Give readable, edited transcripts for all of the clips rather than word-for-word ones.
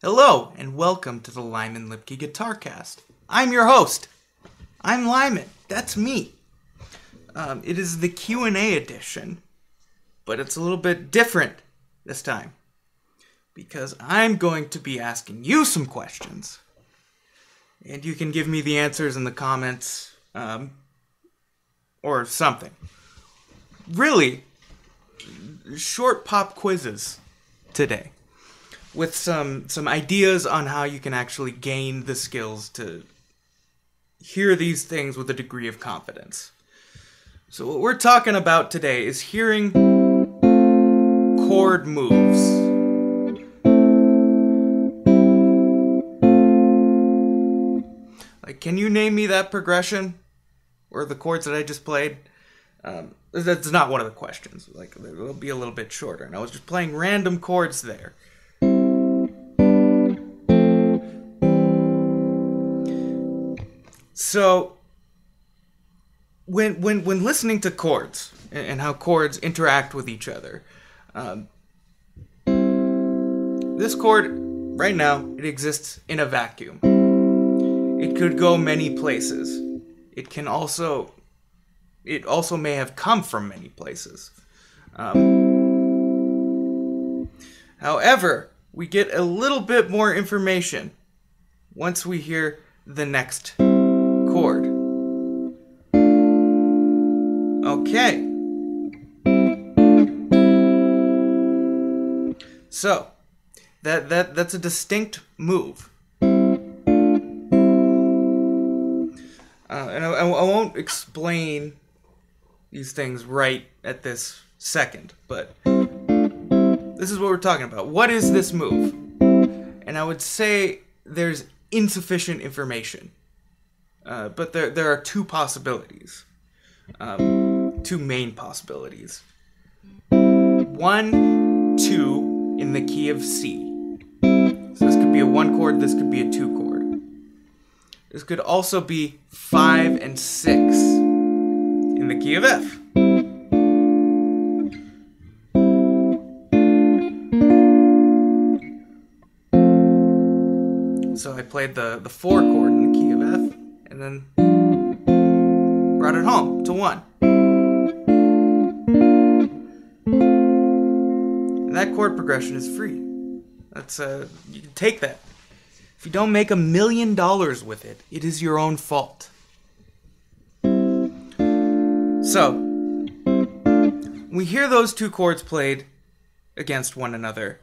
Hello, and welcome to the Lyman Lipke Guitarcast. I'm your host. I'm Lyman. That's me. It is the Q&A edition, but it's a little bit different this time because I'm going to be asking you some questions, and you can give me the answers in the comments, or something. Really, short pop quizzes today, with some ideas on how you can actually gain the skills to hear these things with a degree of confidence. So what we're talking about today is hearing chord moves. Like, can you name me that progression? Or the chords that I just played? That's not one of the questions. Like, it'll be a little bit shorter. And I was just playing random chords there. So, when listening to chords and how chords interact with each other, this chord right now, it exists in a vacuum. It could go many places. It also may have come from many places. However, we get a little bit more information once we hear the next chord. Okay. So, that's a distinct move. And I won't explain these things right at this second, but this is what we're talking about. What is this move? And I would say there's insufficient information. But there are two possibilities. Two main possibilities. 1, 2 in the key of C. So this could be a 1 chord, this could be a 2 chord. This could also be 5 and 6 in the key of F. So I played the 4 chord in the key of F, and then brought it home to 1. And that chord progression is free. That's you can take that. If you don't make $1 million with it, it is your own fault. So, we hear those two chords played against one another.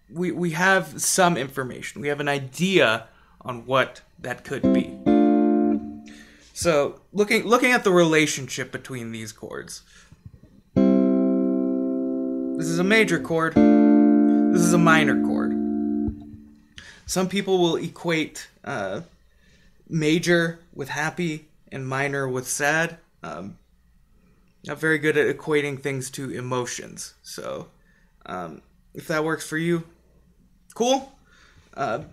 We have some information. We have an idea on what that could be. So, looking at the relationship between these chords. This is a major chord. This is a minor chord. Some people will equate major with happy and minor with sad. Not very good at equating things to emotions. So, if that works for you, cool. But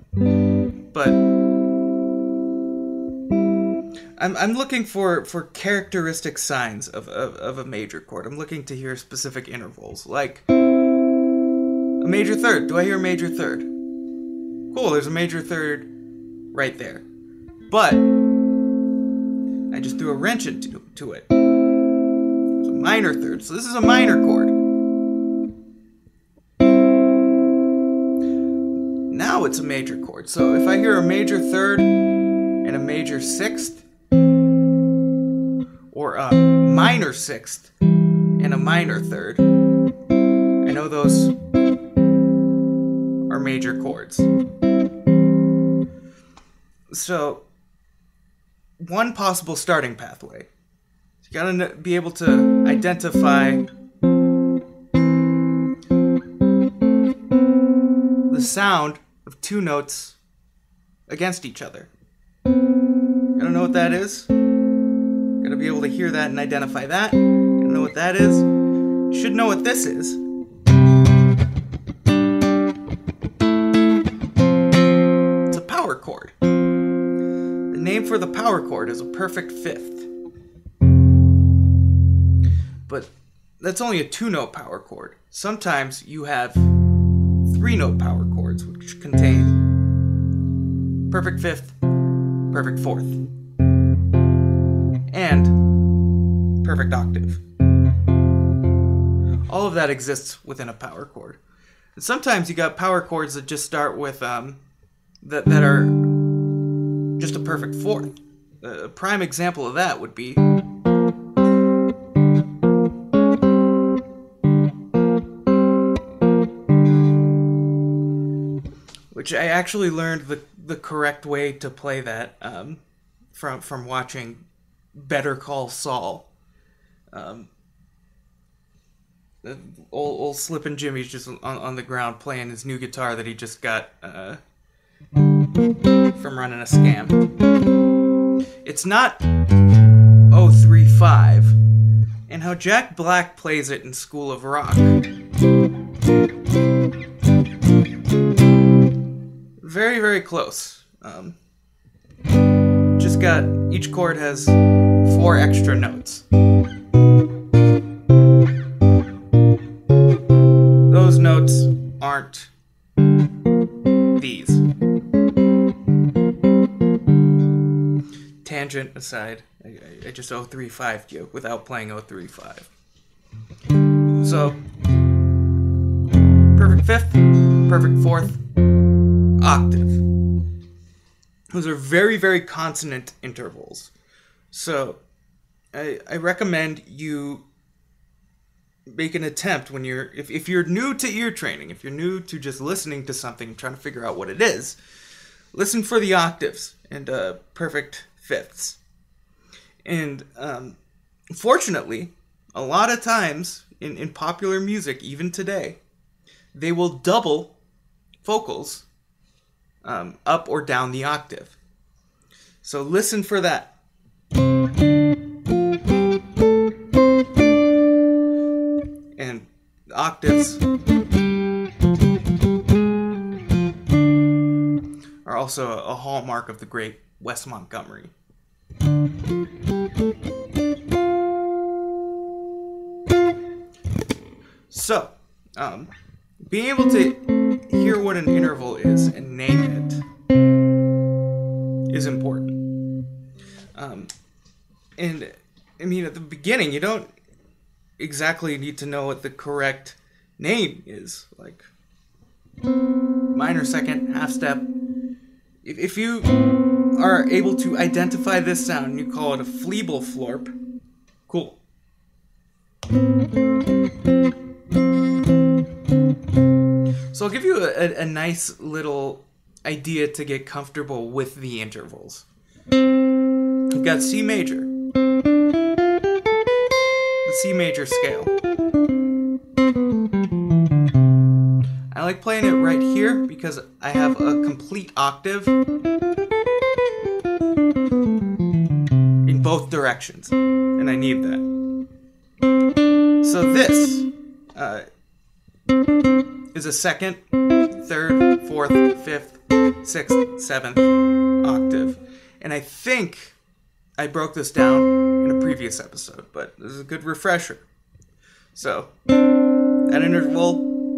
I'm looking for characteristic signs of a major chord. I'm looking to hear specific intervals, like a major third. Do I hear a major third? Cool, there's a major third right there. But I just threw a wrench into it. It's a minor third, so this is a minor chord. Now it's a major chord. So if I hear a major third and a major sixth, or a minor sixth and a minor third, I know those are major chords. So, one possible starting pathway. You gotta be able to identify the sound of two notes against each other. Gotta know what that is. Gotta be able to hear that and identify that. Gotta know what that is. Should know what this is. It's a power chord. The name for the power chord is a perfect fifth. But that's only a 2-note power chord. Sometimes you have 3-note power chords, which contain perfect fifth, perfect fourth, and perfect octave. All of that exists within a power chord. And sometimes you got power chords that just start with that are just a perfect fourth. A prime example of that would be which I actually learned the correct way to play that from watching Better Call Saul. Old Slippin' Jimmy's just on the ground playing his new guitar that he just got from running a scam. It's not 035, and how Jack Black plays it in School of Rock. Very, very close. Just got, each chord has 4 extra notes. Those notes aren't these. Tangent aside, I just 035'd you without playing 035. So, perfect fifth, perfect fourth, octave. Those are very, very consonant intervals. So, I recommend you make an attempt when you're, if you're new to ear training, if you're new to just listening to something, trying to figure out what it is, listen for the octaves and perfect fifths. And fortunately, a lot of times in popular music, even today, they will double vocals up or down the octave. So listen for that. And octaves are also a hallmark of the great Wes Montgomery. So, being able to hear what an interval is and name it is important. And, I mean, at the beginning, you don't exactly need to know what the correct name is. Like, minor, second, half step. If you are able to identify this sound and you call it a Fleebleflorp, cool. So I'll give you a nice little idea to get comfortable with the intervals. We've got C major, the C major scale. I like playing it right here because I have a complete octave in both directions, and I need that. So this is a second, third, fourth, fifth, sixth, seventh octave. And I think I broke this down in a previous episode, but this is a good refresher. So, that interval,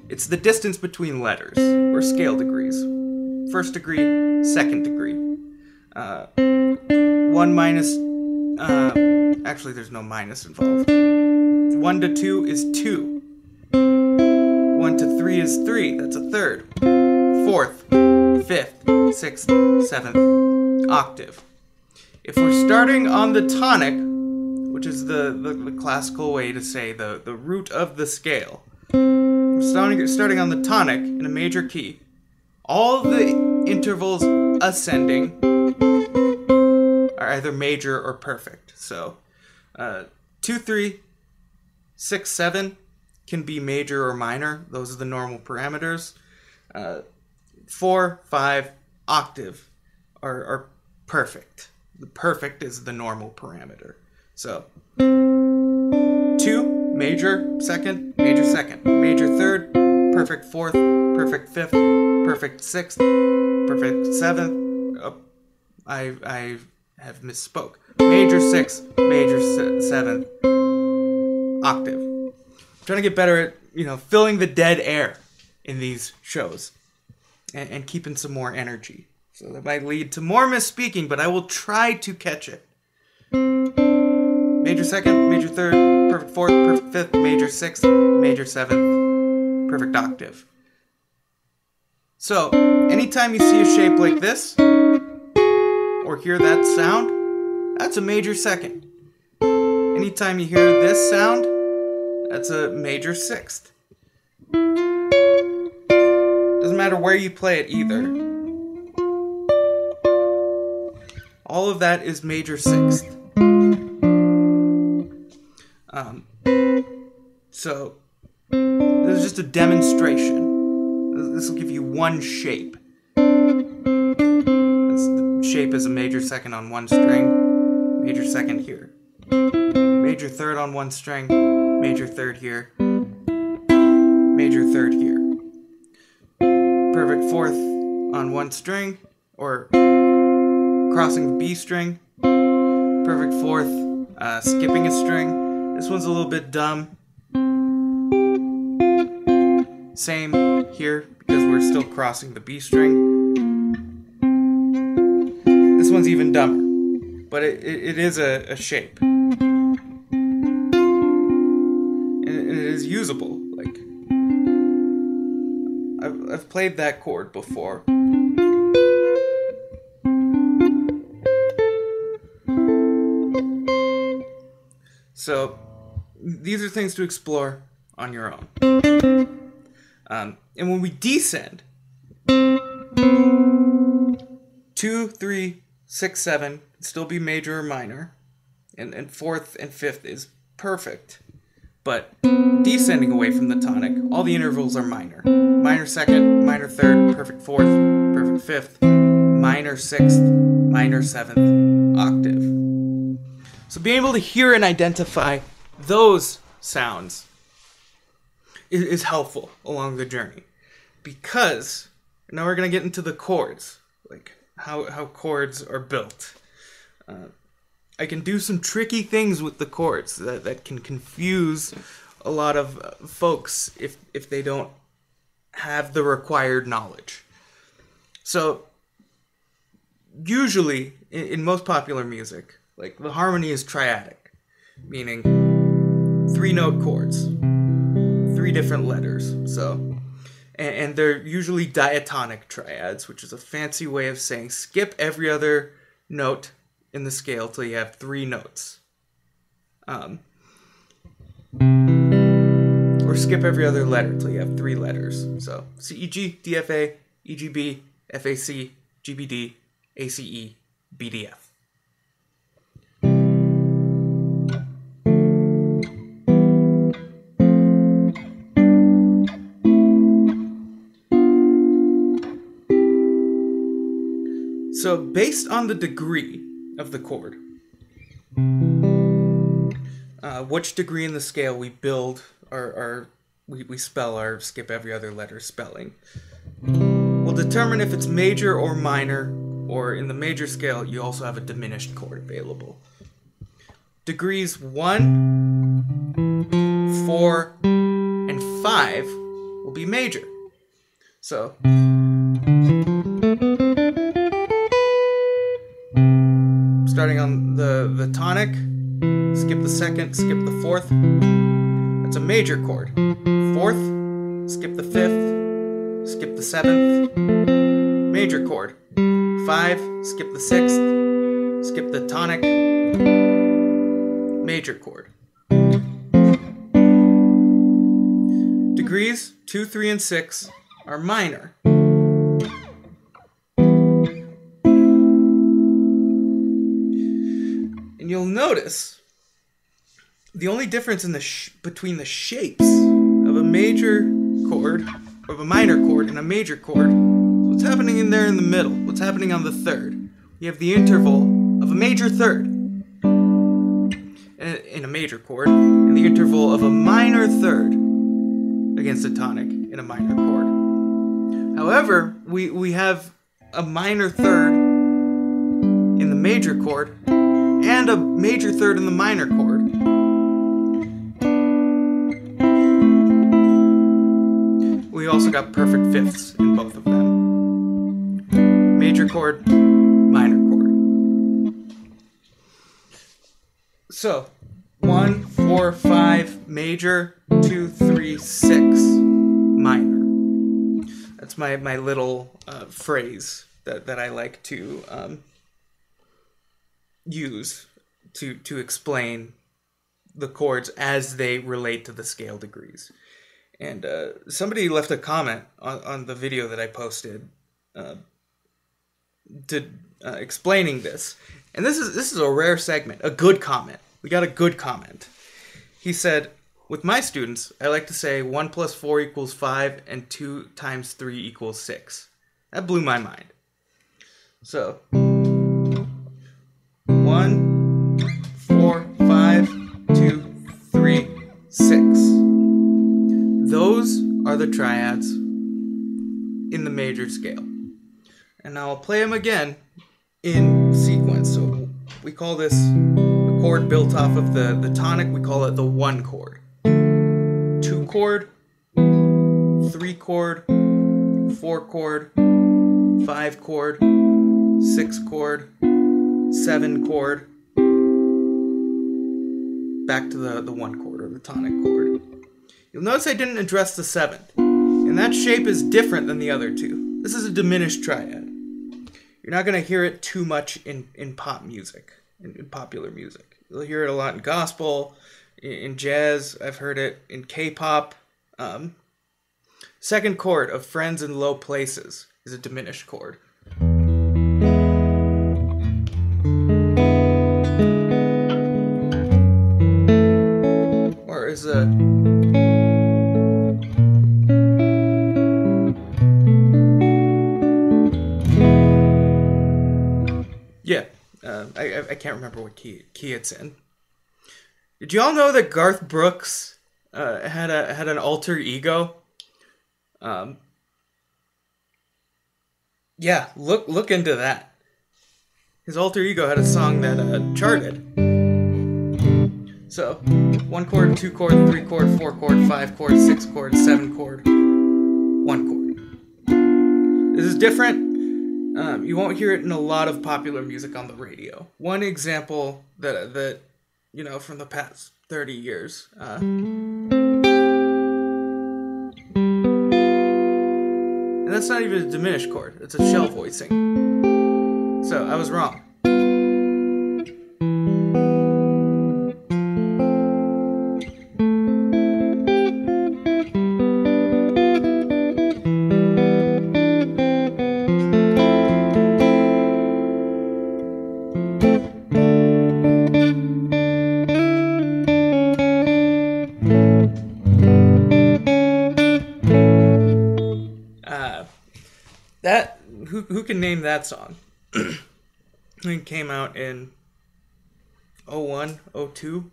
it's the distance between letters, or scale degrees. First degree, second degree. 1 minus, actually there's no minus involved. 1 to 2 is 2. 1 to 3 is 3, that's a third. Fourth, fifth, sixth, seventh octave. If we're starting on the tonic, which is the classical way to say the root of the scale, we're starting on the tonic in a major key, all the intervals ascending are either major or perfect. So 2, 3, 6, 7 can be major or minor. Those are the normal parameters. 4, 5, octave are perfect. The perfect is the normal parameter. So 2, major second, major third, perfect fourth, perfect fifth, perfect sixth, perfect seventh. Oh, I have misspoke. Major sixth, major seventh, octave. I'm trying to get better at, filling the dead air in these shows and keeping some more energy. So that might lead to more misspeaking, but I will try to catch it. Major second, major third, perfect fourth, perfect fifth, major sixth, major seventh, perfect octave. So, anytime you see a shape like this, or hear that sound, that's a major second. Anytime you hear this sound, that's a major sixth. Doesn't matter where you play it either. All of that is major sixth. So, this is just a demonstration. This will give you one shape. The shape is a major second on one string, major second here. Major third on one string, major third here, major third here. Perfect fourth on one string, or crossing the B string. Perfect fourth, skipping a string. This one's a little bit dumb. Same here, because we're still crossing the B string. This one's even dumber, but it is a shape. And it is usable. Like, I've played that chord before. So, these are things to explore on your own. And when we descend, 2, 3, 6, 7 can still be major or minor, and fourth and fifth is perfect. But descending away from the tonic, all the intervals are minor. Minor second, minor third, perfect fourth, perfect fifth, minor sixth, minor seventh, octave. So being able to hear and identify those sounds is helpful along the journey, because now we're going to get into the chords, like how chords are built. I can do some tricky things with the chords that can confuse a lot of folks if they don't have the required knowledge. So usually in most popular music, like, the harmony is triadic, meaning 3-note chords, 3 different letters. So, and they're usually diatonic triads, which is a fancy way of saying skip every other note in the scale till you have 3 notes. Or skip every other letter till you have 3 letters. So, CEG, DFA, EGB, FAC, GBD, ACE, BDF. So, based on the degree of the chord, which degree in the scale we build we spell our skip every other letter spelling, will determine if it's major or minor, or in the major scale, you also have a diminished chord available. Degrees 1, 4, and 5 will be major. So, starting on the tonic, skip the second, skip the fourth. That's a major chord. Fourth, skip the fifth, skip the seventh, major chord. 5, skip the sixth, skip the tonic, major chord. Degrees 2, 3, and 6 are minor. And you'll notice the only difference in between the shapes of a major chord, of a minor chord, and a major chord, is what's happening in there in the middle. What's happening on the third? You have the interval of a major third in a major chord, and the interval of a minor third against a tonic in a minor chord. However, we have a minor third in the major chord and a major third in the minor chord. We also also got perfect fifths in both of them. Major chord, minor chord. So, 1, 4, 5, major, 2, 3, 6, minor. That's my little phrase that I like to use to explain the chords as they relate to the scale degrees. And somebody left a comment on the video that I posted explaining this. And this is a rare segment, a good comment. We got a good comment. He said, with my students, I like to say 1 plus 4 equals 5 and 2 times 3 equals 6. That blew my mind. So, 1, 4, 5, 2, 3, 6. Those are the triads in the major scale. And now I'll play them again in sequence. So we call this the chord built off of the tonic. We call it the 1 chord. 2 chord, 3 chord, 4 chord, 5 chord, 6 chord, 7 chord, back to the 1 chord or the tonic chord. You'll notice I didn't address the 7th, and that shape is different than the other two. This is a diminished triad. You're not going to hear it too much in pop music, in popular music. You'll hear it a lot in gospel, in jazz. I've heard it in K-pop. Second chord of Friends in Low Places is a diminished chord. Or is a... Yeah, I can't remember what key it's in. Did y'all know that Garth Brooks had an alter ego? Yeah, look into that. His alter ego had a song that charted. So, 1 chord, 2 chord, 3 chord, 4 chord, 5 chord, 6 chord, 7 chord, 1 chord. This is different. You won't hear it in a lot of popular music on the radio. One example that you know, from the past 30 years. And that's not even a diminished chord. It's a shell voicing. So I was wrong. Who can name that song? It came out in 01, 02.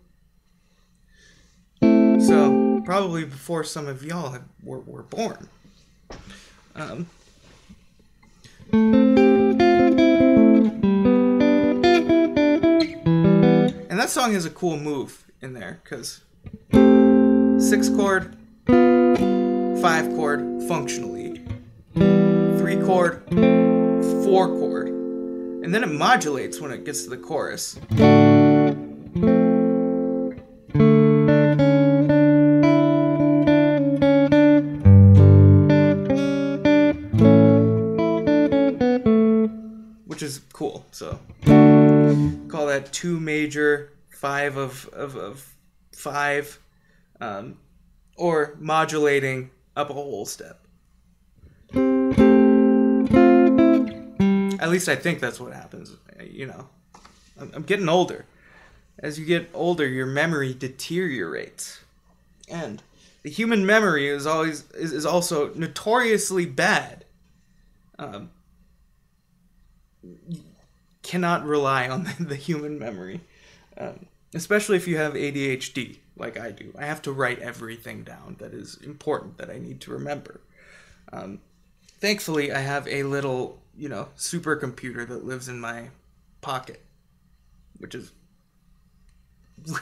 So probably before some of y'all were born. And that song has a cool move in there, because 6 chord, 5 chord, functionally, 3 chord, 4 chord, and then it modulates when it gets to the chorus. Which is cool. So call that 2 major, 5 of 5, or modulating up a whole step. At least I think that's what happens. You know, I'm getting older. As you get older, your memory deteriorates, and the human memory is also notoriously bad. You cannot rely on the human memory, especially if you have ADHD like I do. I have to write everything down that is important that I need to remember. Thankfully, I have a little, supercomputer that lives in my pocket, which is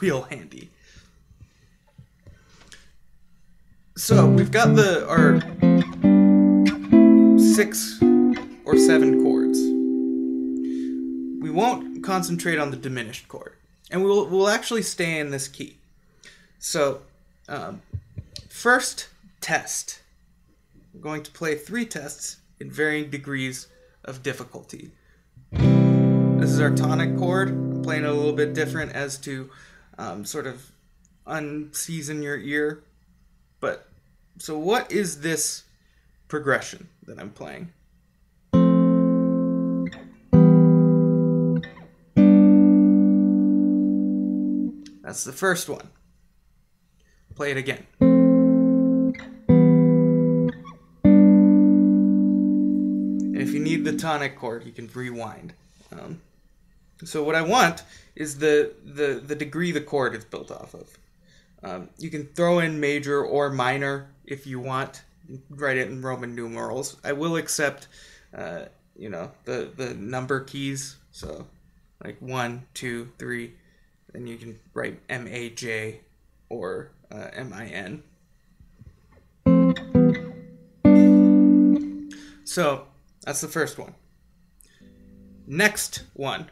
real handy. So we've got our 6 or 7 chords. We won't concentrate on the diminished chord, and we'll actually stay in this key. So, first test. We're going to play 3 tests in varying degrees of difficulty. This is our tonic chord. I'm playing it a little bit different as to sort of unseason your ear. But, so what is this progression that I'm playing? That's the first one. Play it again. And if you need the tonic chord, you can rewind. So what I want is the degree the chord is built off of. You can throw in major or minor if you want. Write it in Roman numerals. I will accept, the number keys. So like 1, 2, 3. Then you can write M-A-J or M-I-N. So that's the first one. Next one.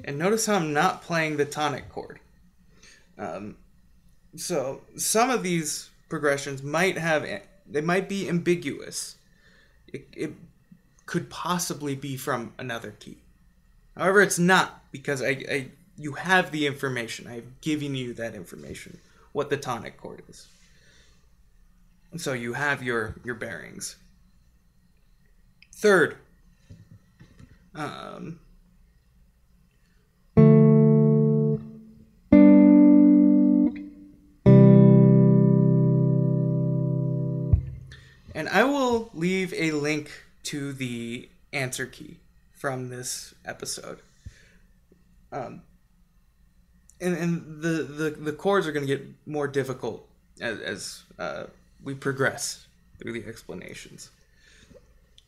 And notice how I'm not playing the tonic chord. So some of these progressions might be ambiguous. It could possibly be from another key. However, it's not, because you have the information. I've given you that information, what the tonic chord is. So you have your bearings. Third, and I will leave a link to the answer key from this episode. And the chords are going to get more difficult as we progress through the explanations.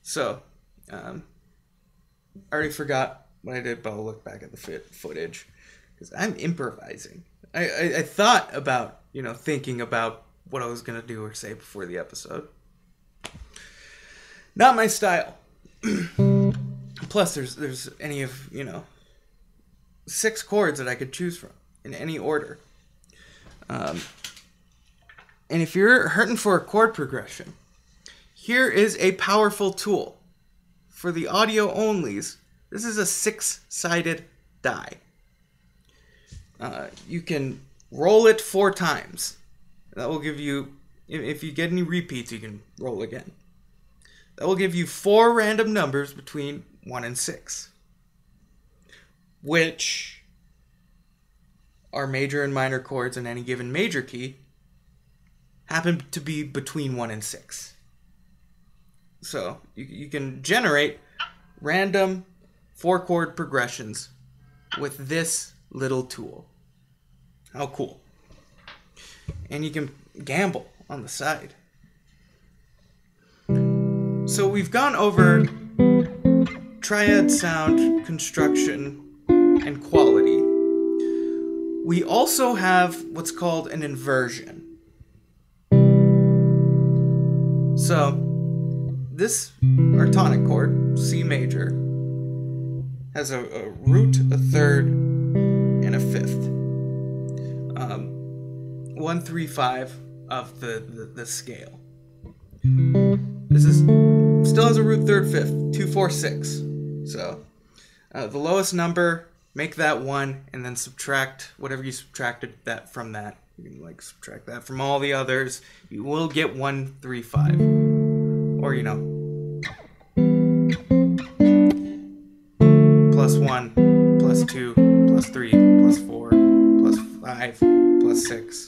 So, I already forgot what I did, but I'll look back at the footage, because I'm improvising. I thought about, thinking about what I was going to do or say before the episode. Not my style. Plus, there's any of, 6 chords that I could choose from in any order. And if you're hurting for a chord progression, here is a powerful tool. For the audio onlys, this is a 6-sided die. You can roll it 4 times. That will give you, if you get any repeats, you can roll again. That will give you 4 random numbers between 1 and 6, which are major and minor chords in any given major key, happen to be between 1 and 6. So you can generate random 4-chord progressions with this little tool. How cool. And you can gamble on the side. So we've gone over triad sound, construction, and quality. We also have what's called an inversion. So this, our tonic chord, C major, has a root, a third, and a fifth. 1, 3, 5 of the scale. This is still has a root, third, fifth, 2, 4, 6. So the lowest number, make that 1, and then subtract whatever you subtracted that from that. You can subtract that from all the others. You will get 1, 3, 5. Or plus 1, plus 2, plus 3, plus 4, plus 5, plus 6.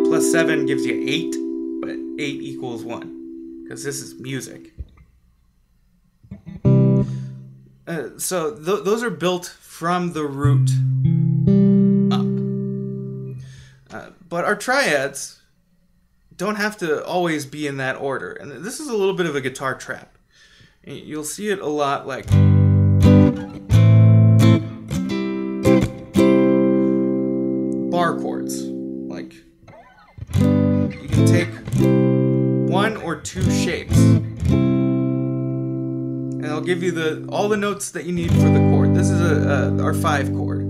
Plus 7 gives you 8, but 8 equals 1, because this is music. So those are built from the root up. But our triads don't have to always be in that order. And this is a little bit of a guitar trap. You'll see it a lot give you all the notes that you need for the chord. This is our 5 chord.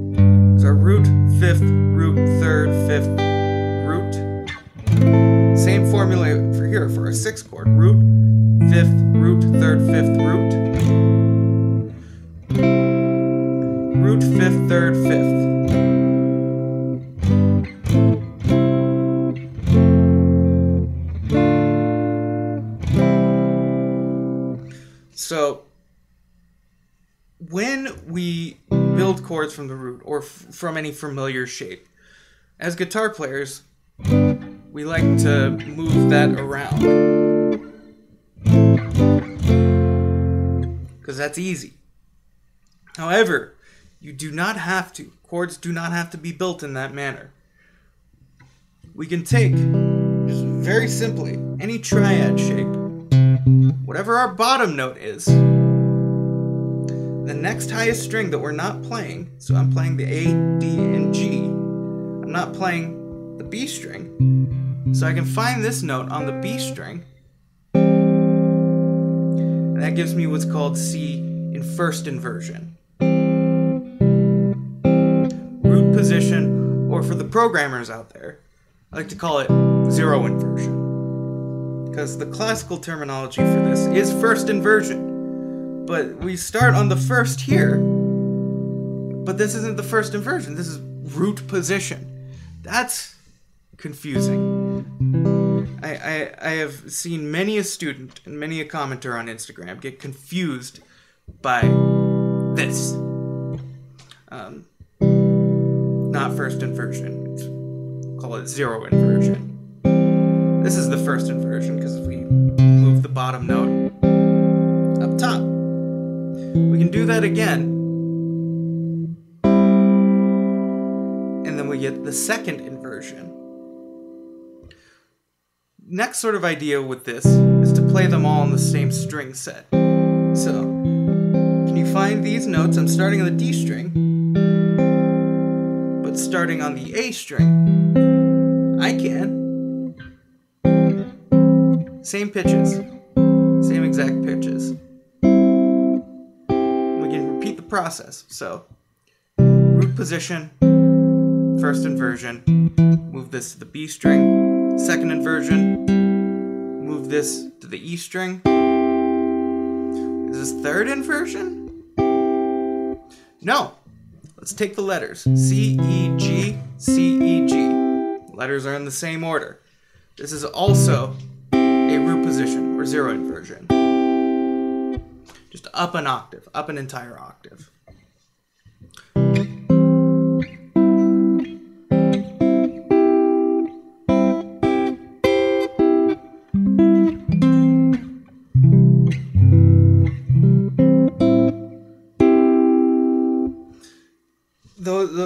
It's our root, 5th, root, 3rd, 5th, root. Same formula for here for our 6 chord. Root, 5th, root, 3rd, 5th, root. Root, 5th, 3rd, 5th. So, when we build chords from the root or from any familiar shape, as guitar players, we like to move that around because that's easy. However, you do not have to. Chords do not have to be built in that manner. We can take, just very simply, any triad shape, whatever our bottom note is, the next highest string that we're not playing, so I'm playing the A, D, and G, I'm not playing the B string, so I can find this note on the B string, and that gives me what's called C in first inversion. Root position, or for the programmers out there, I like to call it 0 inversion. Because the classical terminology for this is first inversion. But we start on the first here, but this isn't the first inversion. This is root position. That's confusing. I have seen many a student and many a commenter on Instagram get confused by this. Not first inversion. We'll call it 0 inversion. This is the first inversion because we move the bottom note up top. We can do that again. And then we get the second inversion. Next sort of idea with this is to play them all on the same string set. So, can you find these notes? I'm starting on the D string, but starting on the A string. I can. Same pitches, same exact pitches. We can repeat the process. So, root position, first inversion, move this to the B string, second inversion, move this to the E string. Is this third inversion? No. Let's take the letters. C, E, G, C, E, G. Letters are in the same order. This is also a root position, or 0 inversion. Just up an octave, up an entire octave.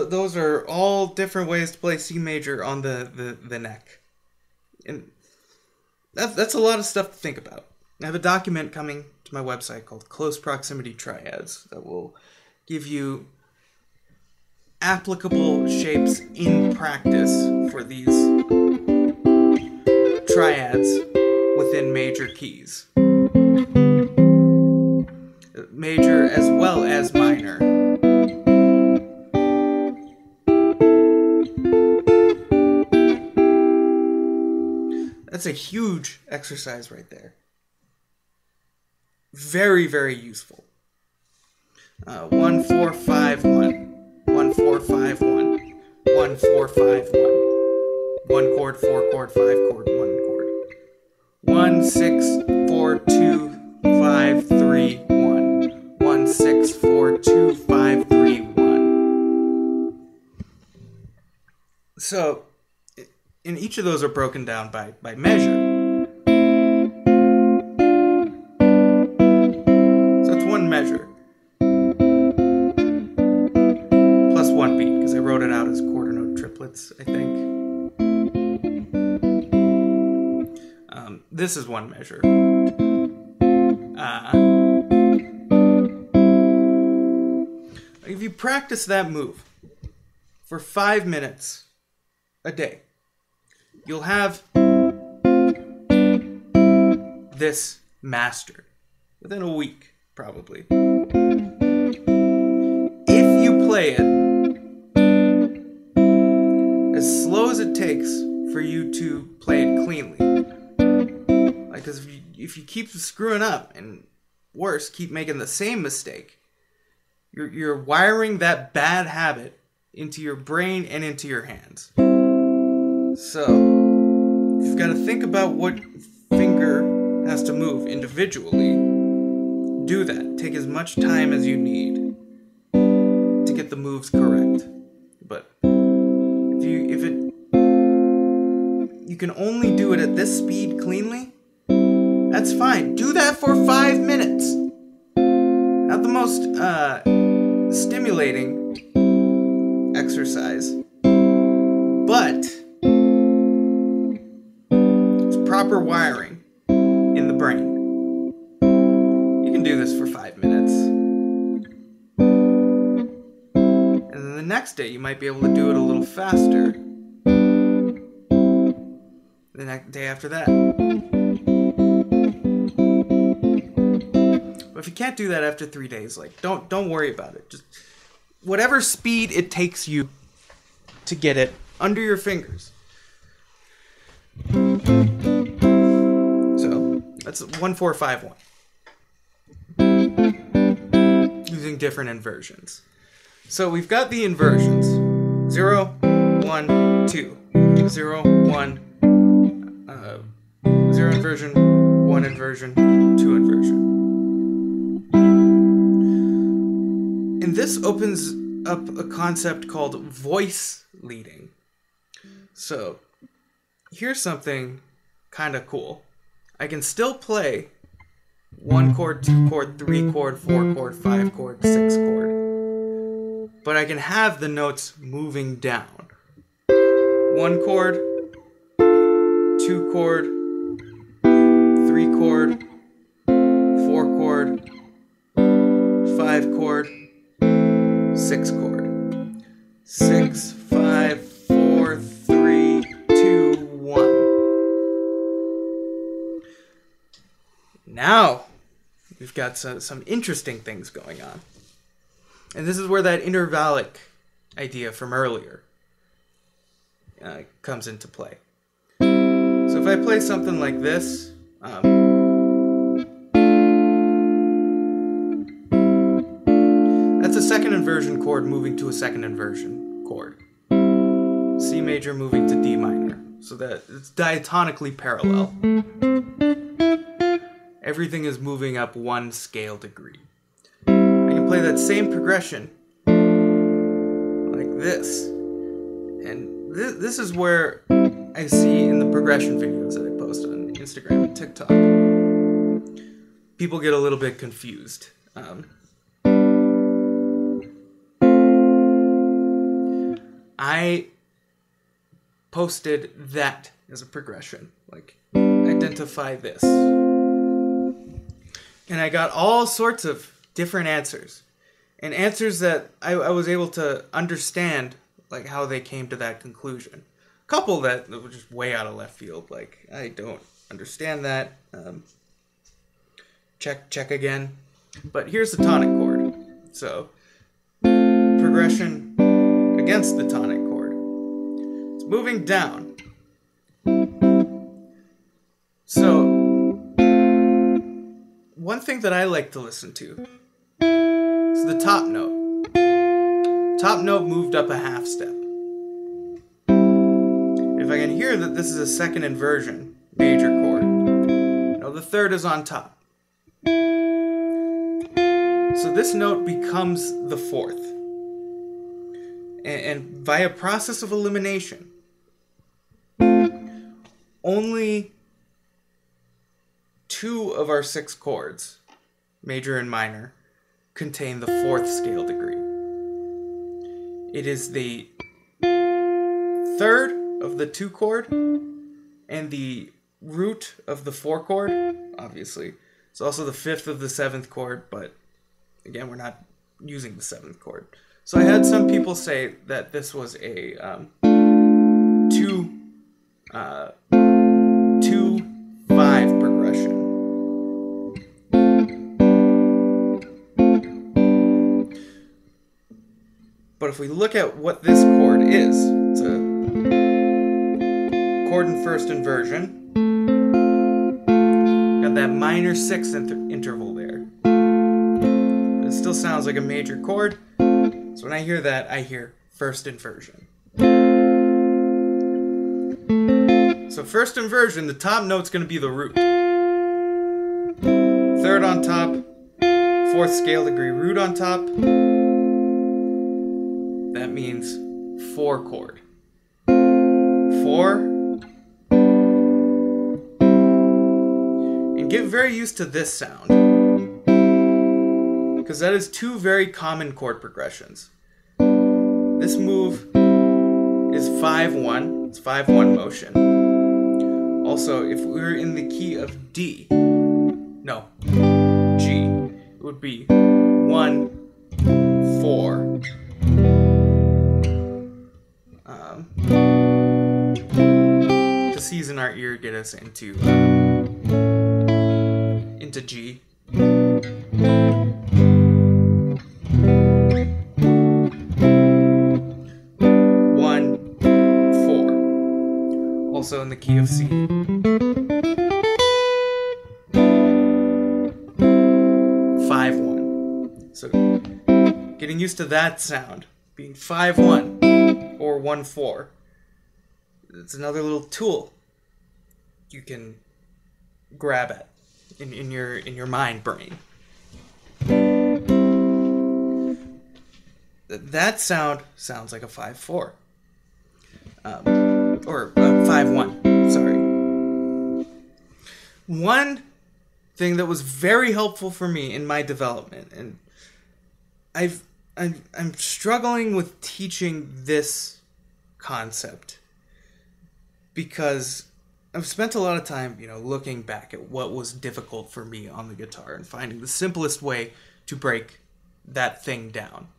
Those are all different ways to play C major on the neck. And that's a lot of stuff to think about. I have a document coming to my website called Close Proximity Triads that will give you applicable shapes in practice for these triads within major keys. Major as well as minor. That's a huge exercise right there. Very, very useful. 1, 4, 5, 1. 1, 4, 5, 1. 1, 4, 5, 1. 1 chord, 4 chord, 5 chord, 1 chord. 1, 6, 4, 2, 5, 3, 1. 1, 6, 4, 2, 5, 3, 1. So, and each of those are broken down by measure. So that's one measure. Plus 1 beat, because I wrote it out as quarter note triplets, I think. This is one measure. If you practice that move for 5 minutes a day, you'll have this mastered within a week. probably. If you play it as slow as it takes for you to play it cleanly. Like, because if you keep screwing up, and worse, keep making the same mistake, you're wiring that bad habit into your brain and into your hands. So, you've got to think about what finger has to move individually. Do that. Take as much time as you need to get the moves correct. But if you can only do it at this speed cleanly, that's fine. Do that for 5 minutes. Not the most stimulating exercise, but it's proper wiring in the brain. You can do this for 5 minutes. And then the next day you might be able to do it a little faster. The next day after that. But if you can't do that after 3 days, like, don't worry about it. Just whatever speed it takes you to get it under your fingers. So that's 1451. Using different inversions. So we've got the inversions. 0, 1, 2. 0, 1, 0 inversion, 1 inversion, 2 inversion. And this opens up a concept called voice leading. So here's something kind of cool. I can still play 1 chord, 2 chord, 3 chord, 4 chord, 5 chord, 6 chord. But I can have the notes moving down. 1 chord, 2 chord, 3 chord, 4 chord, 5 chord, 6 chord. 6, 5, 4, 3, 2, 1. Now, we've got some interesting things going on. And this is where that intervallic idea from earlier comes into play. So if I play something like this, that's a second inversion chord moving to a second inversion chord. C major moving to D minor. So that it's diatonically parallel. Everything is moving up 1 scale degree. I can play that same progression like this. And this is where I see in the progression videos that I post on Instagram and TikTok, people get a little bit confused. I posted that as a progression, like identify this. And I got all sorts of different answers. And answers that I was able to understand, like how they came to that conclusion. A couple that were just way out of left field, like I don't understand that. Check again. But here's the tonic chord. So progression against the tonic chord. It's moving down. So one thing that I like to listen to is the top note. Top note moved up a half step. If I can hear that this is a second inversion major chord, no, the third is on top. So this note becomes the fourth. And via process of elimination, only 2 of our 6 chords, major and minor, contain the 4th scale degree. It is the 3rd of the 2 chord and the root of the 4 chord, obviously. It's also the 5th of the 7th chord, but again, we're not using the 7th chord. So I had some people say that this was a 2-5 progression. But if we look at what this chord is, it's a chord in first inversion. Got that minor sixth interval there. But it still sounds like a major chord. So when I hear that, I hear first inversion. So first inversion, the top note's going to be the root. Third on top, fourth scale degree root on top. That means 4 chord. 4. And get very used to this sound, because that is 2 very common chord progressions. This move is 5-1. It's 5-1 motion. Also, if we were in the key of D, no, G, it would be 1, 4. The C's in our ear get us into G. 1, 4. Also in the key of C. 5-1. So getting used to that sound, being 5-1 or 1-4. It's another little tool you can grab at in your mind brain. That sound sounds like a 5-4. Or 5-1, sorry. One thing that was very helpful for me in my development, and I'm struggling with teaching this concept because I've spent a lot of time, looking back at what was difficult for me on the guitar and finding the simplest way to break that thing down.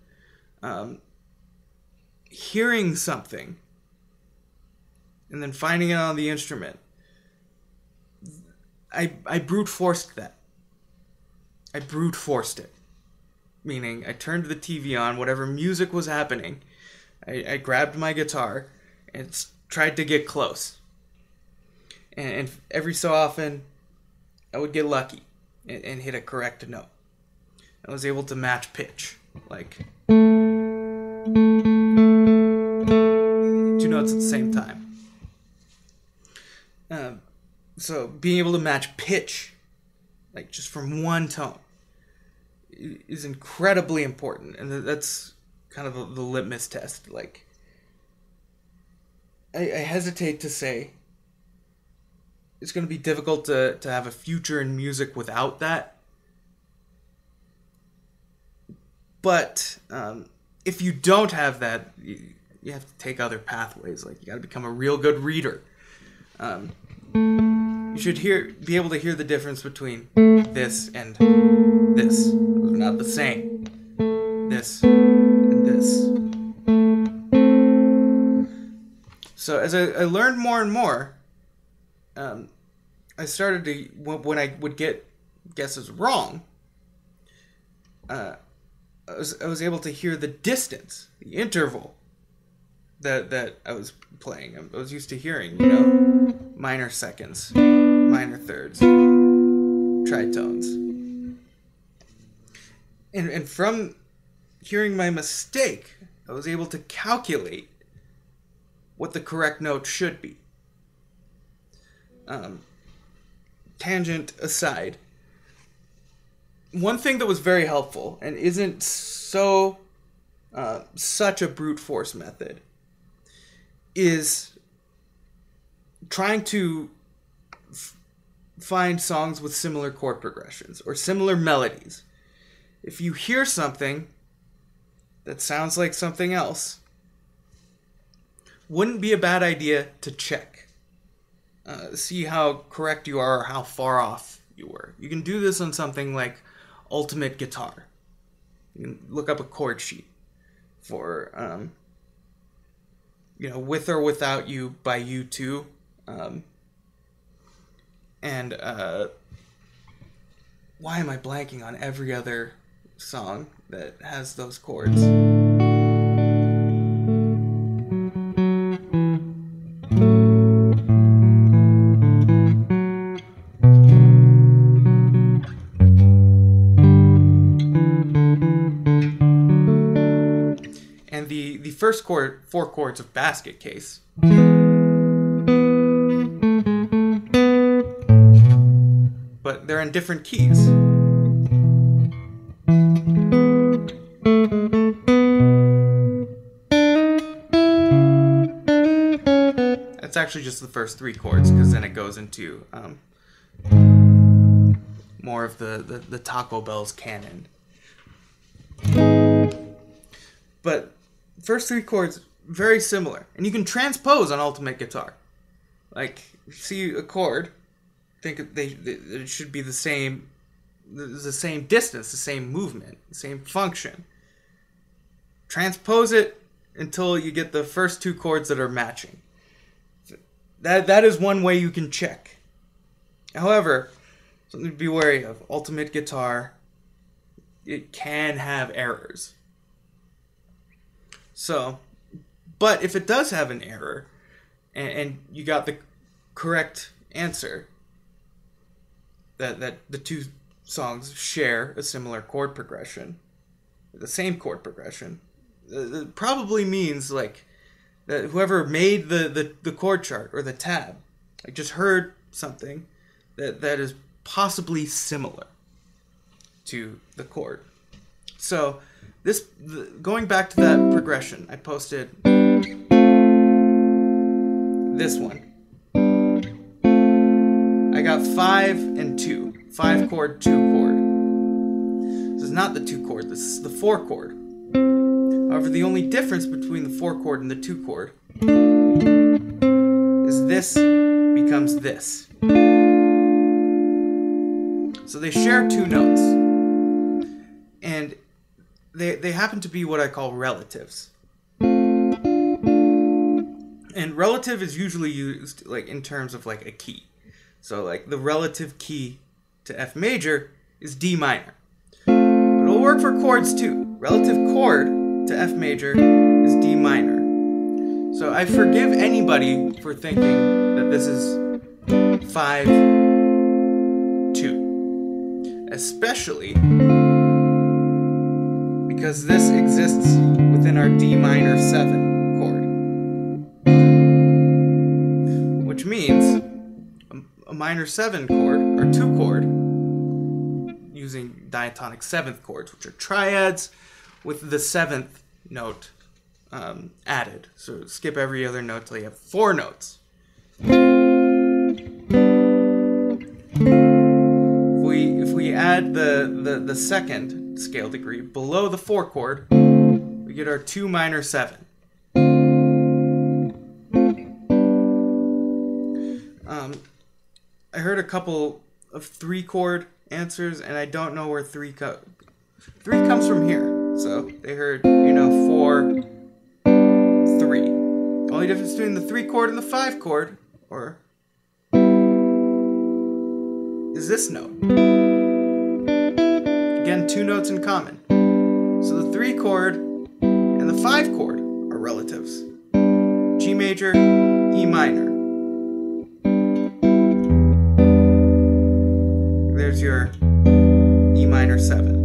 Hearing something and then finding it on the instrument, I brute forced that. I brute forced it. Meaning, I turned the TV on, whatever music was happening, I grabbed my guitar and tried to get close. And every so often, I would get lucky and hit a correct note. I was able to match pitch, like 2 notes at the same time. So being able to match pitch, like just from one tone, is incredibly important, and that's kind of the litmus test. Like, I hesitate to say it's going to be difficult to have a future in music without that. But if you don't have that, you have to take other pathways. Like, you got to become a real good reader. You should be able to hear the difference between this and this. They're not the same. This and this. So as I learned more and more, I started to, when I would get guesses wrong, I was able to hear the distance, the interval that I was playing. I was used to hearing, minor seconds, minor thirds, tritones. And from hearing my mistake, I was able to calculate what the correct note should be. Tangent aside, one thing that was very helpful and isn't so such a brute force method is trying to find songs with similar chord progressions or similar melodies. If you hear something that sounds like something else, wouldn't be a bad idea to check. See how correct you are or how far off you were. You can do this on something like Ultimate Guitar. You can look up a chord sheet for, With or Without You by U2. Why am I blanking on every other song that has those chords? first chord, 4 chords of basket case. But they're in different keys. That's actually just the first 3 chords, because then it goes into more of the Taco Bell's canon. But first 3 chords, very similar. And you can transpose on Ultimate Guitar. Like, you see a chord, think it should be the same distance, the same movement, the same function. Transpose it until you get the first 2 chords that are matching. That is one way you can check. However, something to be wary of. Ultimate Guitar, it can have errors. So, but if it does have an error, and you got the correct answer, that the 2 songs share a similar chord progression, the same chord progression, it probably means like that whoever made the chord chart or the tab, like, just heard something that is possibly similar to the chord. So going back to that progression, I posted this one. I got 5 and 2. 5 chord, 2 chord. This is not the 2 chord, this is the 4 chord. However, the only difference between the 4 chord and the 2 chord is this becomes this. So they share 2 notes. And they happen to be what I call relatives. And relative is usually used like in terms of like a key. So like the relative key to F major is D minor. But it'll work for chords too. Relative chord to F major is D minor. So I forgive anybody for thinking that this is 5, 2. Especially because this exists within our D minor 7 chord. Which means a minor 7 chord, or 2 chord, using diatonic 7th chords, which are triads, with the 7th note added. So skip every other note till you have 4 notes. If we add the second scale degree below the 4 chord, we get our 2 minor 7. I heard a couple of 3 chord answers, and I don't know where 3 comes from here. So they heard, 4, 3. Only difference between the 3 chord and the 5 chord, is this note. Again, 2 notes in common. So the 3 chord and the 5 chord are relatives. G major, E minor. There's your E minor 7.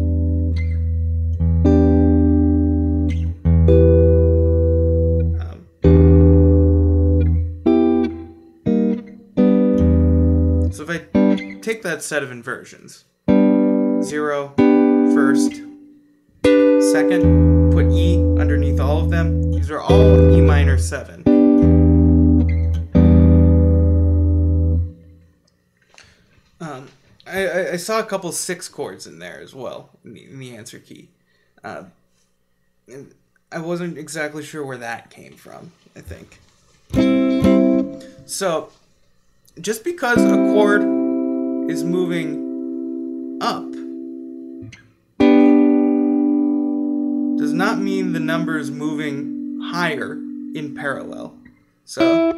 So if I take that set of inversions, 0, first, second, put E underneath all of them, these are all E minor 7. I saw a couple 6 chords in there as well, in the answer key. And I wasn't exactly sure where that came from, I think. So, just because a chord is moving up does not mean the number is moving higher in parallel. So,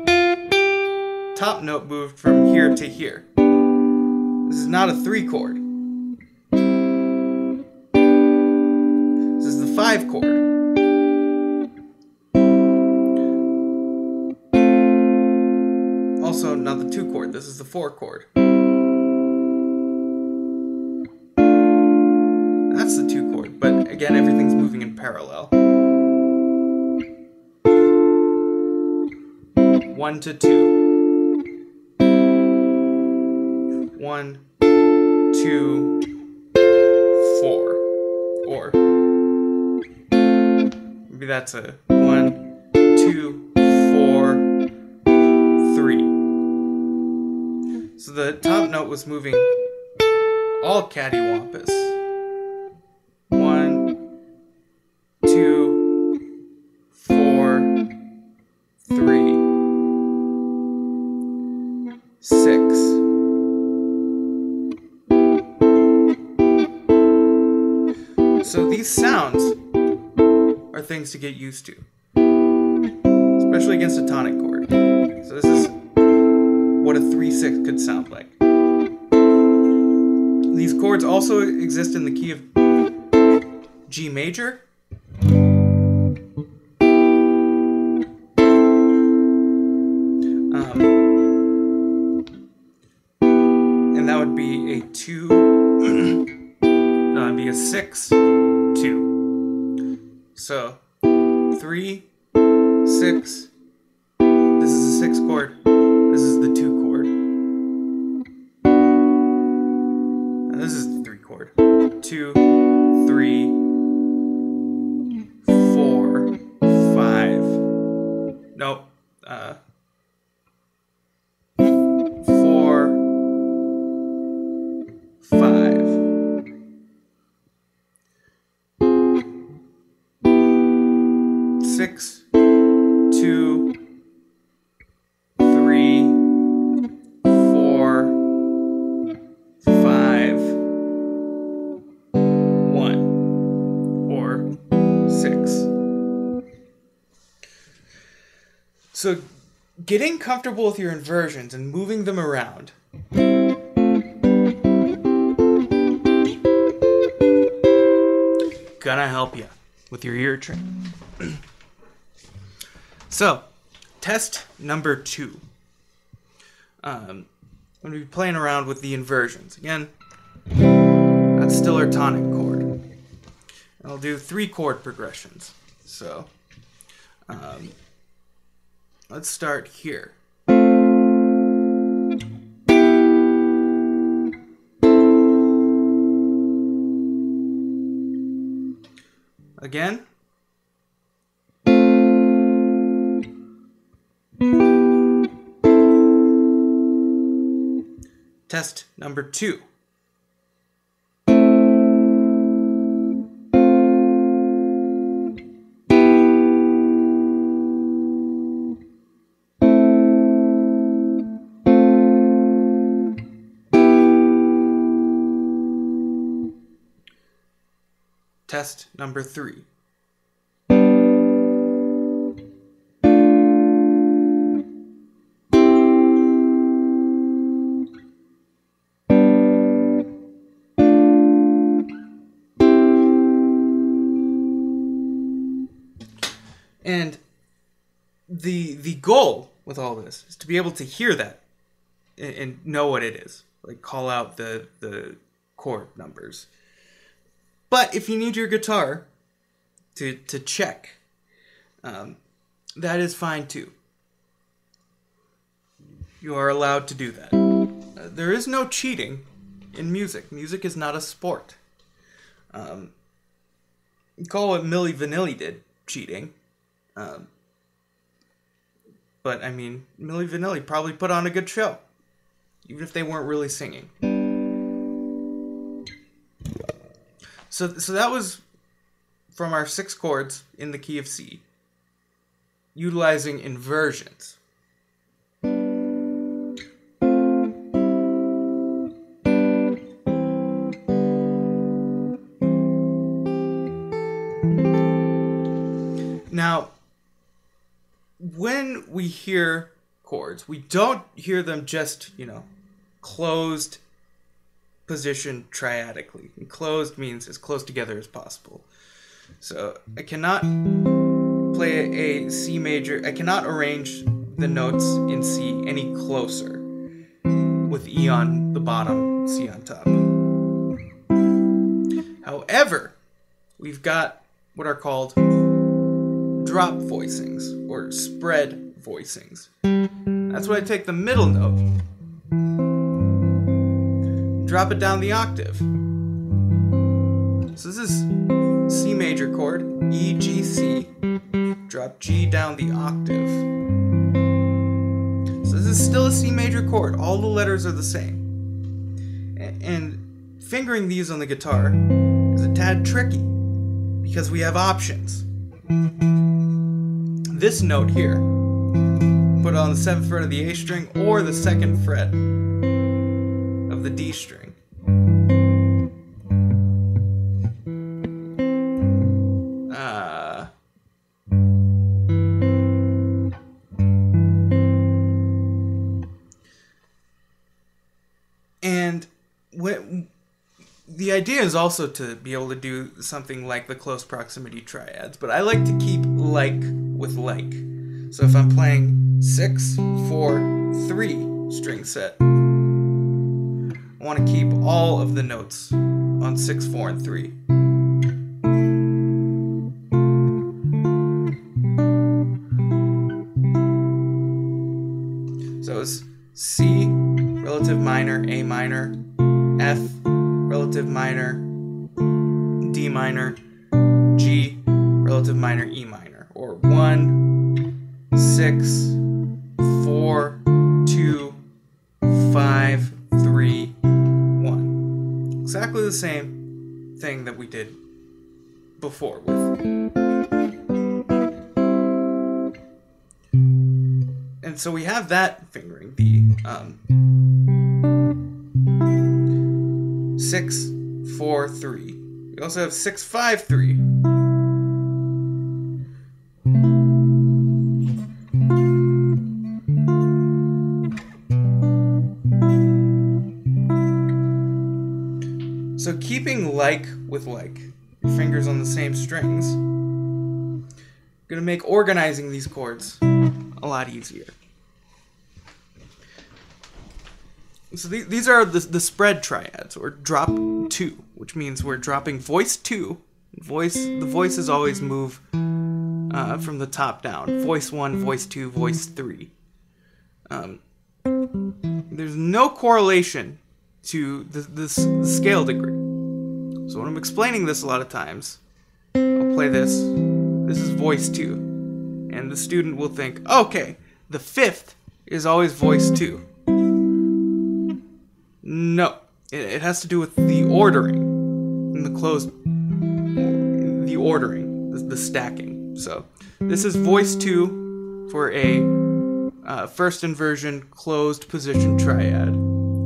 top note moved from here to here. This is not a 3 chord. This is the 5 chord. Also, not the 2 chord. This is the 4 chord. That's the 2 chord, but again, everything's moving in parallel. 1 to 2. 1, 2, 4. Or maybe that's a 1, 2, 4, 3. So the top note was moving all cattywampus. 1, 2, 4, 3, 6. So these sounds are things to get used to, especially against a tonic chord. So this is what a 3/6 could sound like. These chords also exist in the key of G major. And that would be a 2, no, that'd be a 6, 2. So 3, 6, this is a 6 chord, this is the 2 chord, and this is the 3 chord. 2, 3, 4, 5, nope, 4, 5. 6, 2, 3, 4, 5, 1, or 6. So getting comfortable with your inversions and moving them around gonna help you with your ear training. So, test number 2. I'm going to be playing around with the inversions. Again, that's still our tonic chord. And I'll do 3 chord progressions. So, let's start here. Again. Test number 2. Test number 3. And the goal with all this is to be able to hear that and know what it is. Like call out the chord numbers. But if you need your guitar to check, that is fine too. You are allowed to do that. There is no cheating in music. Music is not a sport. You call what Milli Vanilli did cheating. But, I mean, Milli Vanilli probably put on a good show, even if they weren't really singing. So that was from our 6 chords in the key of C, utilizing inversions. Now, when we hear chords, we don't hear them just, closed position triadically. And closed means as close together as possible. So I cannot play a C major. I cannot arrange the notes in C any closer with E on the bottom, C on top. However, we've got what are called drop voicings or spread voicings. That's when I take the middle note, drop it down the octave. So this is C major chord, E, G, C, drop G down the octave. So this is still a C major chord. All the letters are the same. And fingering these on the guitar is a tad tricky because we have options. This note here, put on the 7th fret of the A string or the 2nd fret of the D string. And the idea is also to be able to do something like the close proximity triads, but I like to keep like with like. So if I'm playing 6, 4, 3 string set, I want to keep all of the notes on 6, 4, and 3. So it's C, relative minor, A minor, F, relative minor, D minor, G, relative minor, E minor, or 1, 6, 4, 2, 5, 3, 1. Exactly the same thing that we did before with. And so we have that fingering, the 6, 4, 3. We also have 6, 5, 3. So keeping like with like, your fingers on the same strings, gonna make organizing these chords a lot easier. So these are the spread triads, or drop 2, which means we're dropping voice 2. The voices always move from the top down. Voice 1, voice 2, voice 3. There's no correlation to the scale degree. So when I'm explaining this a lot of times, I'll play this. This is voice 2. And the student will think, okay, the 5th is always voice 2. No, it has to do with the ordering and the ordering, the stacking. So this is voice 2 for a first inversion closed position triad.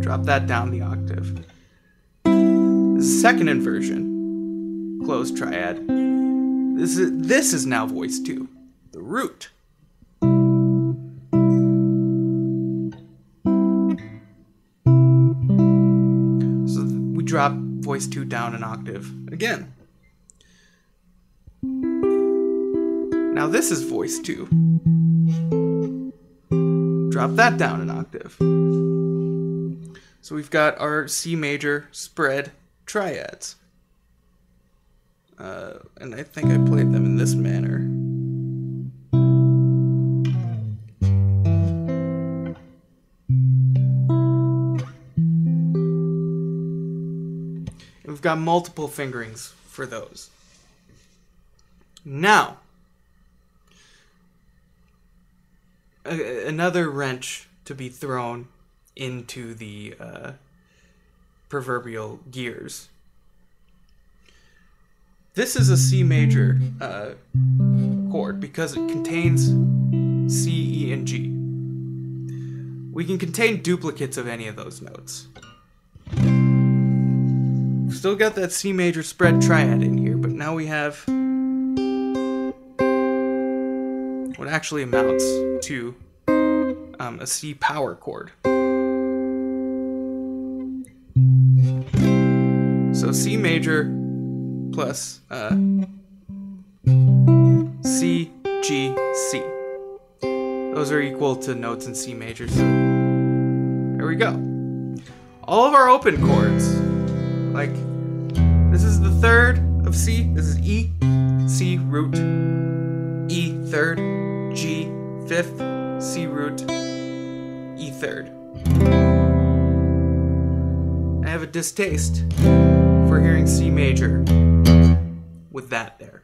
Drop that down the octave. This is second inversion closed triad. This is now voice 2, the root. Drop voice 2 down an octave again. Now this is voice 2. Drop that down an octave. So we've got our C major spread triads. And I think I played them in this manner. We've got multiple fingerings for those. Now, another wrench to be thrown into the proverbial gears. This is a C major chord because it contains C, E, and G. We can contain duplicates of any of those notes. Still got that C major spread triad in here, but now we have what actually amounts to a C power chord. So C major plus C, G, C. Those are equal to notes in C major. So there we go. All of our open chords, like this is the third of C, this is E, C root, E third, G fifth, C root, E third. I have a distaste for hearing C major with that there.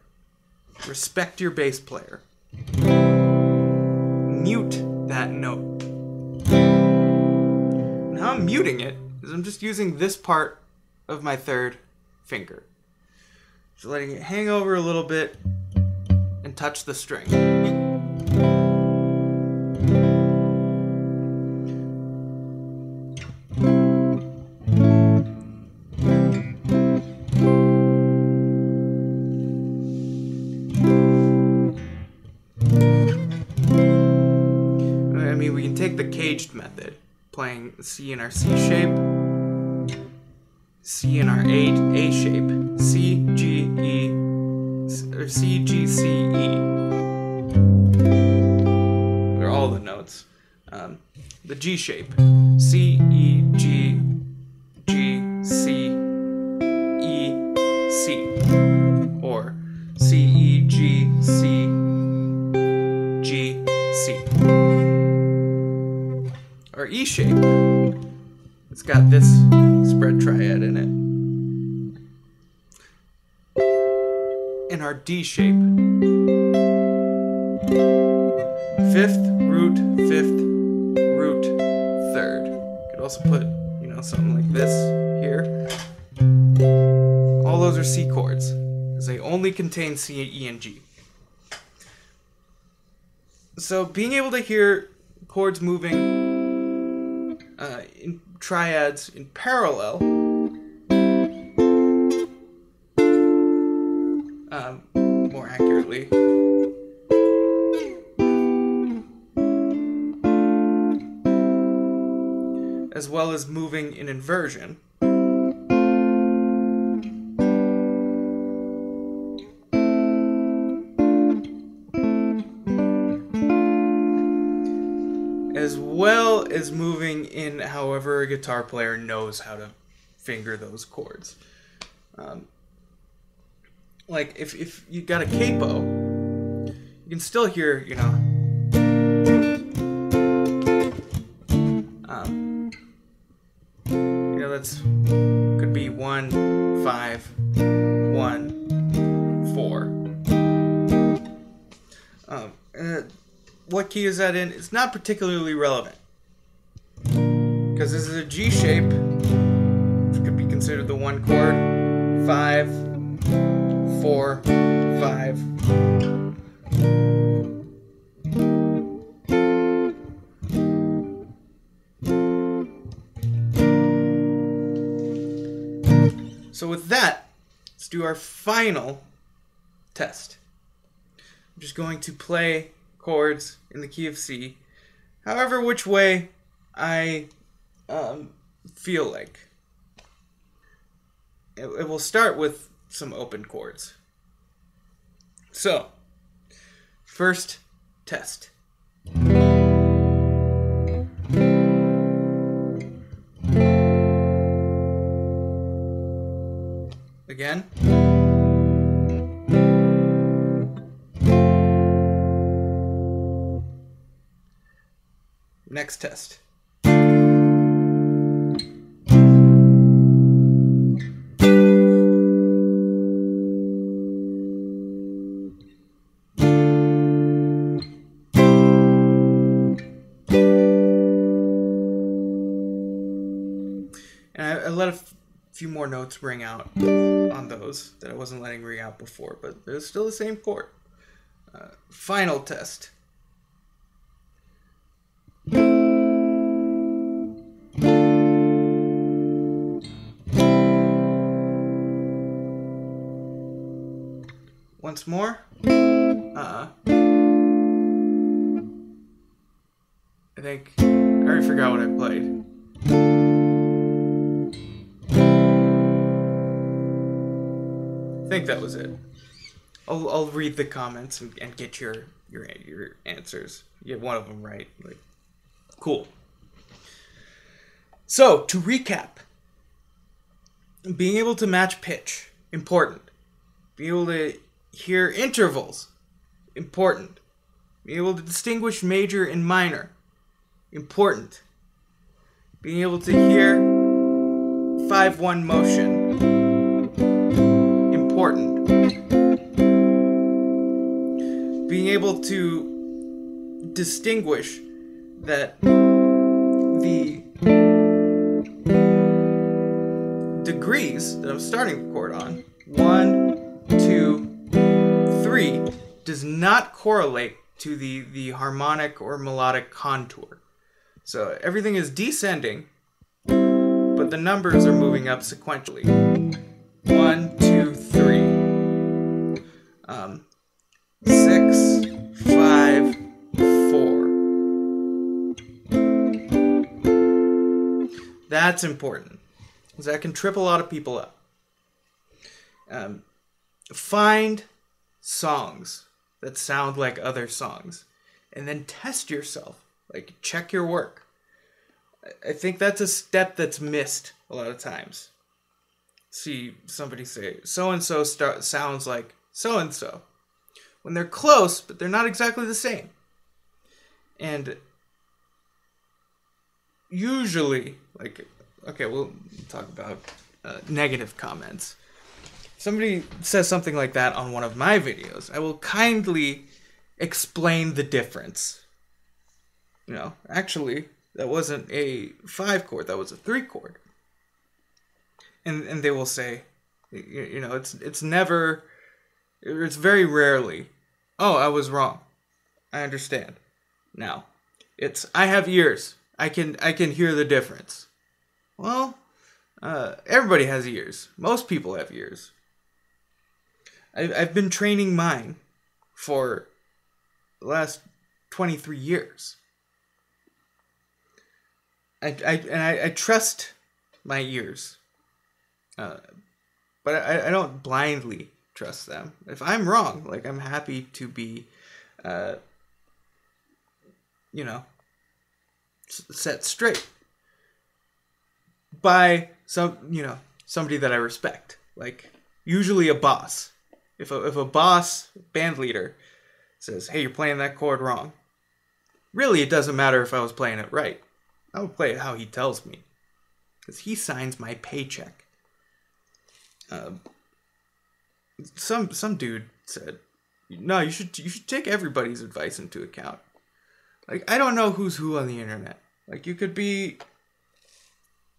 Respect your bass player. Mute that note. And how I'm muting it is I'm just using this part of my third finger. Just letting it hang over a little bit and touch the string. I mean, we can take the caged method, playing C in our C shape, C in our A shape, C, G, E, or C, G, C, E. They're all the notes. The G shape, C, E, G, G, C, E, C. Or C, E, G, C, G, C. Our E shape, it's got this spread triad in it. And our D shape, fifth, root, third. Could also put, something like this here. All those are C chords, because they only contain C, E, and G. So being able to hear chords moving in triads in parallel, more accurately, as well as moving in inversion, as well as moving in however a guitar player knows how to finger those chords. Like if you got a capo, you can still hear, that's could be 1, 5, 1, 4. What key is that in? It's not particularly relevant, because this is a G shape, which could be considered the 1 chord. 5, 4, 5. So with that, let's do our final test. I'm just going to play chords in the key of C, however which way I feel like. It will start with some open chords. So, first test. Again. Next test. And I let a few more notes ring out on those that I wasn't letting ring out before, but it's still the same chord. Final test. Once more. I think I already forgot what I played. I think that was it. I'll read the comments and get your answers. You get one of them right. Like, cool. So, to recap, being able to match pitch, important. Being able to hear intervals, important. Being able to distinguish major and minor. Important. Being able to hear 5/1 motion. Important. Being able to distinguish that the degrees that I'm starting the chord on, 1, 2, 3, does not correlate to the harmonic or melodic contour. So everything is descending, but the numbers are moving up sequentially. 1, 2, 3. 6, 5, 4. That's important, because that can trip a lot of people up. Find songs that sound like other songs, and then test yourself. Like, check your work. I think that's a step that's missed a lot of times. See somebody say, so-and-so sounds like so-and-so, when they're close, but they're not exactly the same. And usually, like, okay, we'll talk about negative comments. Somebody says something like that on one of my videos, I will kindly explain the difference. You know, actually, that wasn't a 5 chord, that was a 3 chord. And they will say, you know, it's very rarely, oh, I was wrong. I understand. Now, it's, I have ears. I can hear the difference. Well, everybody has ears. Most people have ears. I've been training mine for the last 23 years. I trust my ears. But I don't blindly trust them. If I'm wrong, like, I'm happy to be, you know, set straight by somebody that I respect. Like, usually a boss. If a boss, band leader, says, hey, you're playing that chord wrong, really, it doesn't matter if I was playing it right. I would play it how he tells me, because he signs my paycheck. Some dude said, no, you should take everybody's advice into account. Like, I don't know who's who on the internet. Like, you could be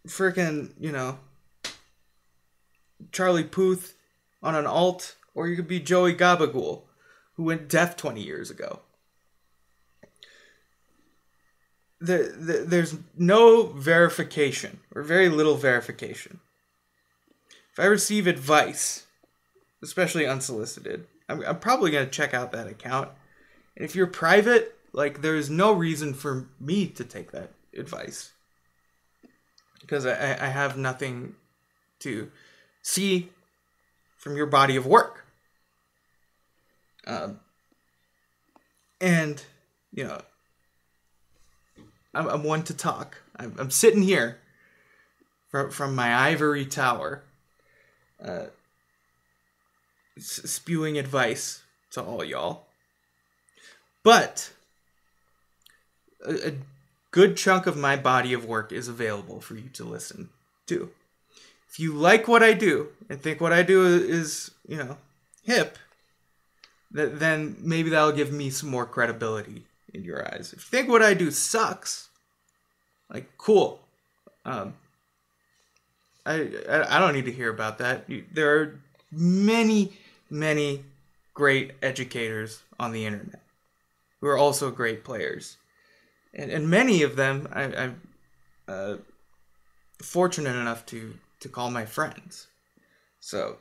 freaking, you know, Charlie Puth on an alt, or you could be Joey Gabagool, who went deaf 20 years ago. There's no verification, or very little verification. If I receive advice, especially unsolicited, I'm probably going to check out that account. And if you're private, like, there's no reason for me to take that advice, because I have nothing to see from your body of work. And, you know, I'm one to talk. I'm sitting here from my ivory tower, spewing advice to all y'all. But a good chunk of my body of work is available for you to listen to. If you like what I do and think what I do is, you know, hip, then maybe that'll give me some more credibility in your eyes. If you think what I do sucks, like, cool. I don't need to hear about that. There are many, many great educators on the internet who are also great players. And many of them I'm fortunate enough to call my friends. So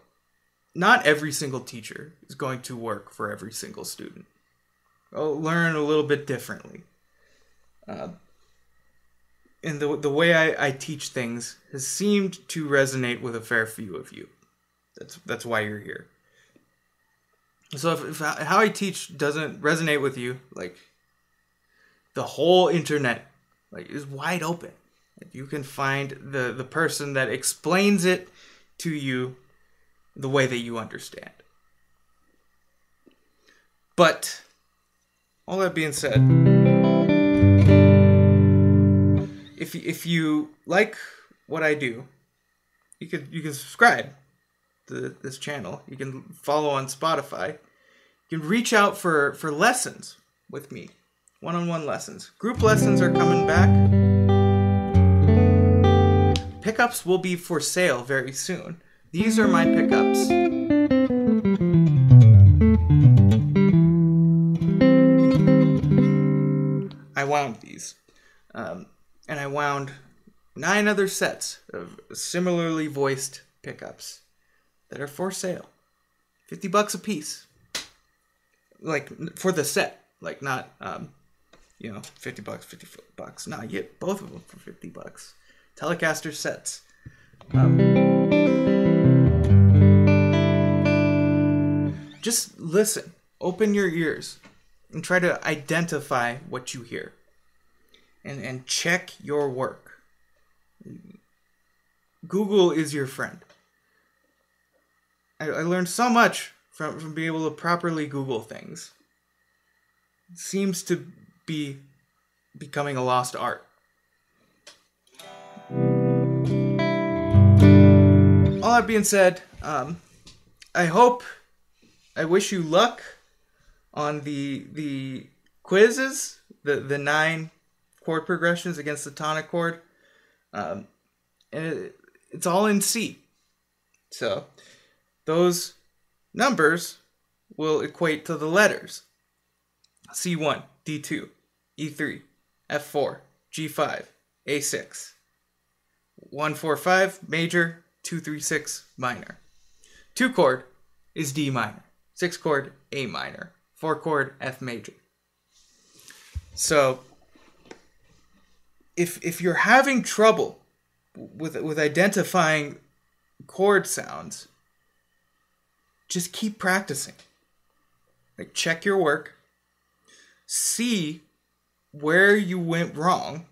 not every single teacher is going to work for every single student. I'll learn a little bit differently. And the way I teach things has seemed to resonate with a fair few of you. That's why you're here. So if how I teach doesn't resonate with you, like, the whole internet, like, is wide open. Like, you can find the person that explains it to you the way that you understand. But all that being said, if you like what I do, you can subscribe to this channel. You can follow on Spotify. You can reach out for lessons with me, one-on-one lessons. Group lessons are coming back. Pickups will be for sale very soon. These are my pickups. I wound these. And I wound 9 other sets of similarly voiced pickups that are for sale. $50 a piece. Like, for the set. Like, not, $50, $50. No, you get both of them for $50. Telecaster sets. Just listen. Open your ears. And try to identify what you hear. And check your work. Google is your friend. I learned so much from being able to properly Google things. It seems to be becoming a lost art. All that being said, I wish you luck on the quizzes, the 9 chord progressions against the tonic chord. And it's all in C. So those numbers will equate to the letters. C1, D2, E3, F4, G5, A6. 1, 4, 5, major, 2, 3, 6, minor. 2 chord is D minor. 6 chord, A minor. 4 chord, F major. So if you're having trouble with identifying chord sounds, just keep practicing. Like, check your work, see where you went wrong,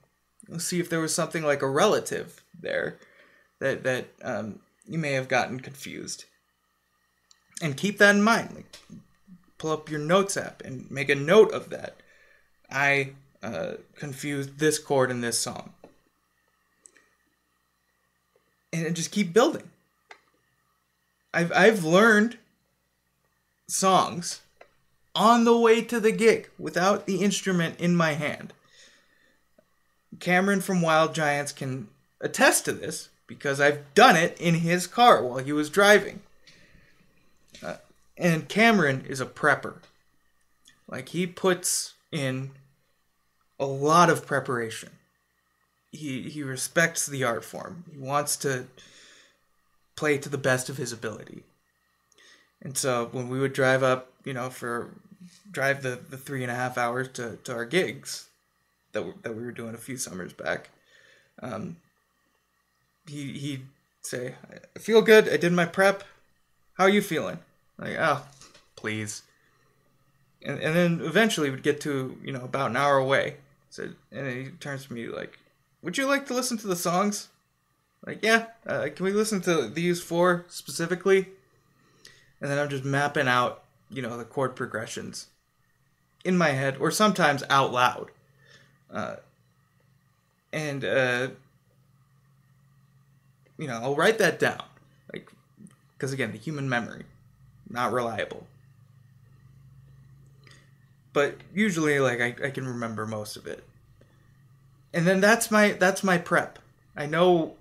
see if there was something like a relative there that you may have gotten confused, and keep that in mind. Like, pull up your notes app and make a note of that. I confused this chord in this song. And just keep building. I've learned songs on the way to the gig without the instrument in my hand. Cameron from Wild Giants can attest to this because I've done it in his car while he was driving. And Cameron is a prepper. Like, he puts in a lot of preparation. He respects the art form. He wants to play to the best of his ability. And so when we would drive up, drive the 3.5 hours to our gigs that we were doing a few summers back, he'd say, "I feel good. I did my prep. How are you feeling?" Like, "Oh, please." And then eventually we'd get to, about an hour away. So, and then he turns to me like, "Would you like to listen to the songs?" Like, "Yeah, can we listen to these 4 specifically?" And then I'm just mapping out, the chord progressions in my head, or sometimes out loud. I'll write that down. Like, because again, the human memory, not reliable. But usually, like, I can remember most of it. And then that's my prep. I know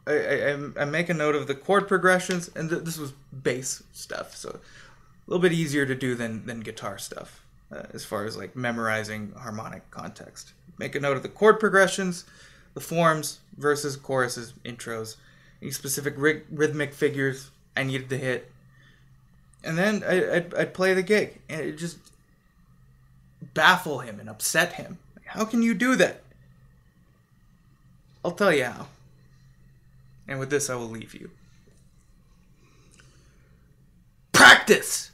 I make a note of the chord progressions, and this was bass stuff, so a little bit easier to do than guitar stuff, as far as like memorizing harmonic context. Make a note of the chord progressions, the forms, verses, choruses, intros, any specific rhythmic figures I needed to hit, and then I'd play the gig, and it just baffle him and upset him. Like, how can you do that? I'll tell you how. And with this, I will leave you. Practice!